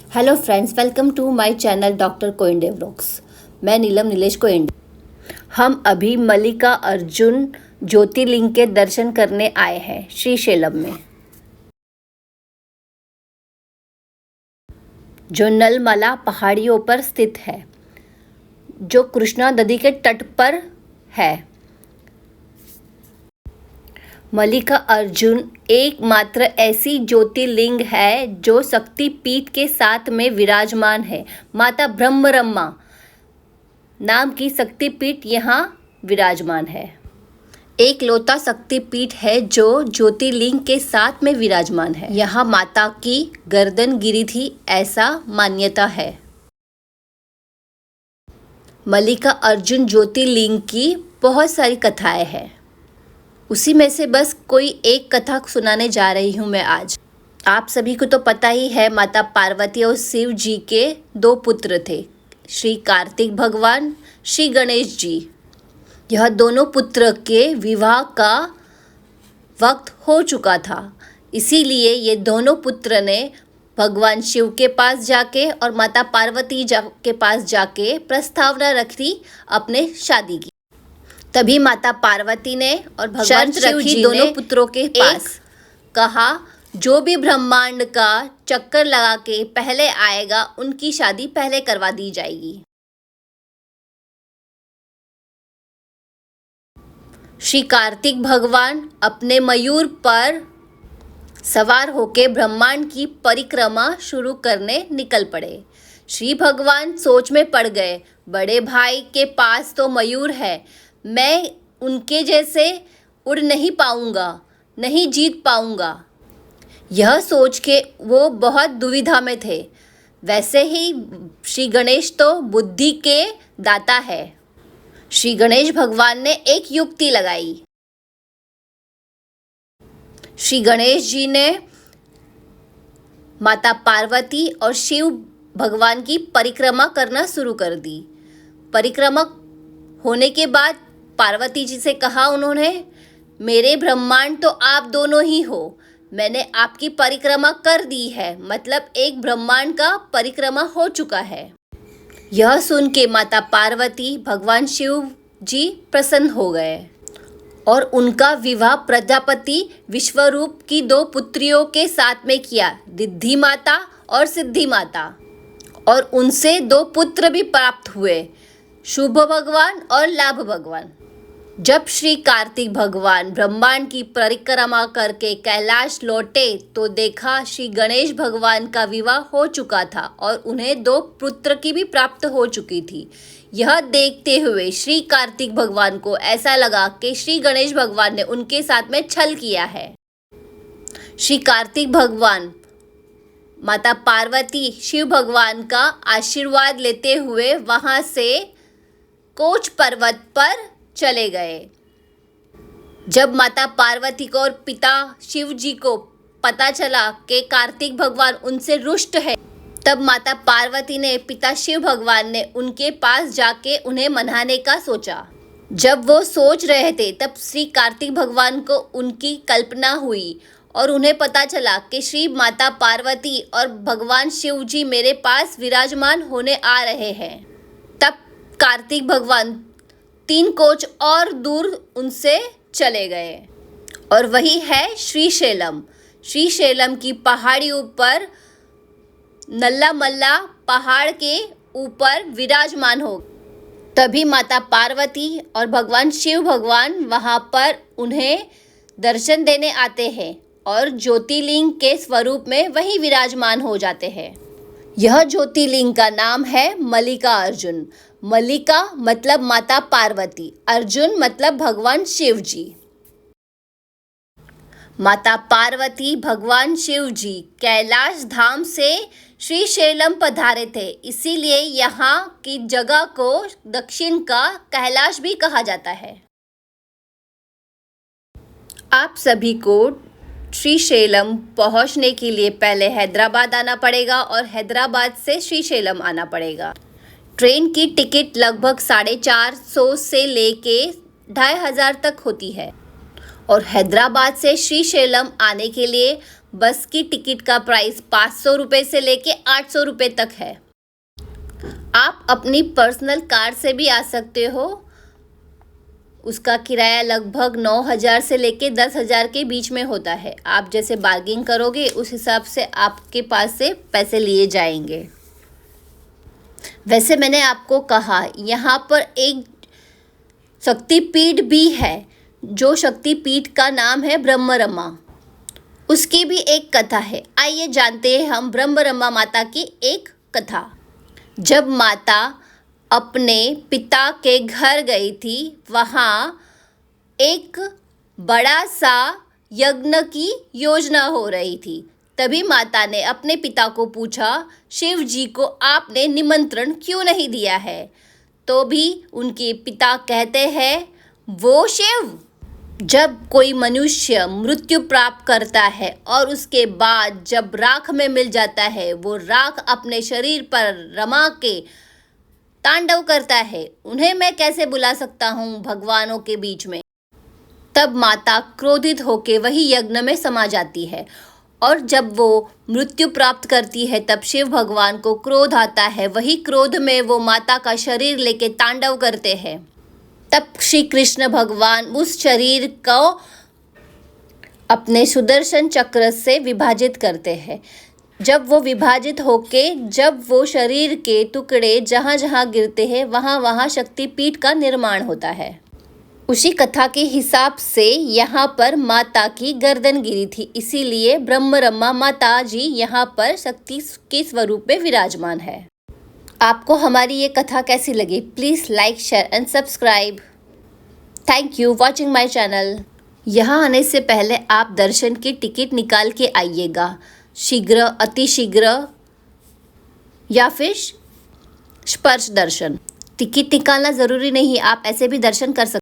Hello friends, welcome to my channel doctor कोइंडे vlogs. मैं नीलम नीलेश कोइंडे। हम अभी मल्लिका अर्जुन ज्योतिर्लिंग के दर्शन करने आए हैं श्रीशैलम में, जो नलमला पहाड़ियों पर स्थित है, जो कृष्णा नदी के तट पर है। मल्लिका अर्जुन एकमात्र ऐसी ज्योतिर्लिंग है जो शक्तिपीठ के साथ में विराजमान है। माता ब्रह्मरम्मा नाम की शक्तिपीठ यहाँ विराजमान है। एक लौता शक्तिपीठ है जो ज्योतिर्लिंग के साथ में विराजमान है। यहाँ माता की गर्दन गिरी थी, ऐसा मान्यता है। मल्लिका अर्जुन ज्योतिर्लिंग की बहुत सारी कथाएं हैं, उसी में से बस कोई एक कथा सुनाने जा रही हूँ मैं आज। आप सभी को तो पता ही है, माता पार्वती और शिव जी के 2 पुत्र थे, श्री कार्तिक भगवान, श्री गणेश जी। यह दोनों पुत्र के विवाह का वक्त हो चुका था, इसीलिए ये दोनों पुत्र ने भगवान शिव के पास जाके और माता पार्वती के पास जाके प्रस्तावना रखी अपने शादी की। तभी माता पार्वती ने और भगवान शिव जी दोनों पुत्रों के पास कहा, जो भी ब्रह्मांड का चक्कर लगा के पहले आएगा उनकी शादी पहले करवा दी जाएगी। श्री कार्तिक भगवान अपने मयूर पर सवार होके ब्रह्मांड की परिक्रमा शुरू करने निकल पड़े। श्री भगवान सोच में पड़ गए, बड़े भाई के पास तो मयूर है, मैं उनके जैसे उड़ नहीं पाऊंगा, नहीं जीत पाऊंगा। यह सोच के वो बहुत दुविधा में थे। वैसे ही श्री गणेश तो बुद्धि के दाता है। श्री गणेश भगवान ने एक युक्ति लगाई। श्री गणेश जी ने माता पार्वती और शिव भगवान की परिक्रमा करना शुरू कर दी। परिक्रमा होने के बाद पार्वती जी से कहा उन्होंने, मेरे ब्रह्मांड तो आप दोनों ही हो, मैंने आपकी परिक्रमा कर दी है, मतलब एक ब्रह्मांड का परिक्रमा हो चुका है। यह सुन के माता पार्वती भगवान शिव जी प्रसन्न हो गए और उनका विवाह प्रजापति विश्वरूप की 2 पुत्रियों के साथ में किया, रिद्धि माता और सिद्धि माता, और उनसे 2 पुत्र भी प्राप्त हुए, शुभ भगवान और लाभ भगवान। जब श्री कार्तिक भगवान ब्रह्मांड की परिक्रमा करके कैलाश लौटे तो देखा श्री गणेश भगवान का विवाह हो चुका था और उन्हें 2 पुत्र की भी प्राप्त हो चुकी थी। यह देखते हुए श्री कार्तिक भगवान को ऐसा लगा कि श्री गणेश भगवान ने उनके साथ में छल किया है। श्री कार्तिक भगवान माता पार्वती शिव भगवान का आशीर्वाद लेते हुए वहां से कोच पर्वत पर चले गए। जब माता पार्वती को और पिता शिव जी को पता चला कि कार्तिक भगवान उनसे रुष्ट है, तब माता पार्वती ने पिता शिव भगवान ने उनके पास जाके उन्हें मनाने का सोचा। जब वो सोच रहे थे तब श्री कार्तिक भगवान को उनकी कल्पना हुई और उन्हें पता चला कि श्री माता पार्वती और भगवान शिव जी मेरे पास विराजमान होने आ रहे हैं। तब कार्तिक भगवान 3 कोच और दूर उनसे चले गए और वही है श्रीशैलम। श्रीशैलम की पहाड़ियों पर नल्ला मल्ला पहाड़ के ऊपर विराजमान हो। तभी माता पार्वती और भगवान शिव भगवान वहाँ पर उन्हें दर्शन देने आते हैं और ज्योतिर्लिंग के स्वरूप में वही विराजमान हो जाते हैं। यह ज्योतिर्लिंग का नाम है मल्लिका अर्जुन। मल्लिका मतलब माता पार्वती, अर्जुन मतलब भगवान शिव जी। माता पार्वती भगवान शिव जी कैलाश धाम से श्रीशैलम पधारे थे, इसीलिए यहाँ की जगह को दक्षिण का कैलाश भी कहा जाता है। आप सभी को श्रीशैलम पहुँचने के लिए पहले हैदराबाद आना पड़ेगा और हैदराबाद से श्रीशैलम आना पड़ेगा। ट्रेन की टिकट लगभग 450 से लेके 2500 तक होती है और हैदराबाद से श्रीशैलम आने के लिए बस की टिकट का प्राइस 500 रुपये से लेके 800 रुपये तक है। आप अपनी पर्सनल कार से भी आ सकते हो। उसका किराया लगभग 9,000 से लेके 10,000 के बीच में होता है। आप जैसे बार्गिंग करोगे उस हिसाब से आपके पास से पैसे लिए जाएंगे। वैसे मैंने आपको कहा यहाँ पर एक शक्तिपीठ भी है, जो शक्तिपीठ का नाम है ब्रह्मरमा। उसकी भी एक कथा है। आइए जानते हैं हम ब्रह्मरमा माता की एक कथा। जब माता अपने पिता के घर गई थी, वहाँ एक बड़ा सा यज्ञ की योजना हो रही थी। तभी माता ने अपने पिता को पूछा, शिव जी को आपने निमंत्रण क्यों नहीं दिया है? तो भी उनके पिता कहते हैं, वो शिव, जब कोई मनुष्य मृत्यु प्राप्त करता है और उसके बाद जब राख में मिल जाता है, वो राख अपने शरीर पर रमा के तांडव करता है, उन्हें मैं कैसे बुला सकता हूँ भगवानों के बीच में? तब माता क्रोधित होके वही यज्ञ में समा जाती है और जब वो मृत्यु प्राप्त करती है तब शिव भगवान को क्रोध आता है। वही क्रोध में वो माता का शरीर लेके तांडव करते हैं। तब श्री कृष्ण भगवान उस शरीर को अपने सुदर्शन चक्र से विभाजित करते हैं। जब वो विभाजित होके जब वो शरीर के टुकड़े जहाँ जहाँ गिरते हैं वहाँ वहाँ शक्तिपीठ का निर्माण होता है। उसी कथा के हिसाब से यहाँ पर माता की गर्दन गिरी थी, इसीलिए ब्रह्मरमा माता जी यहाँ पर शक्ति के स्वरूप में विराजमान है। आपको हमारी ये कथा कैसी लगी? Please like, share and subscribe. Thank you watching my channel. यहाँ आने से पहले आप दर्शन की टिकट निकाल के आइएगा, शीघ्र, अतिशीघ्र या फिर स्पर्श दर्शन। टिकट निकालना ज़रूरी नहीं, आप ऐसे भी दर्शन कर सकते।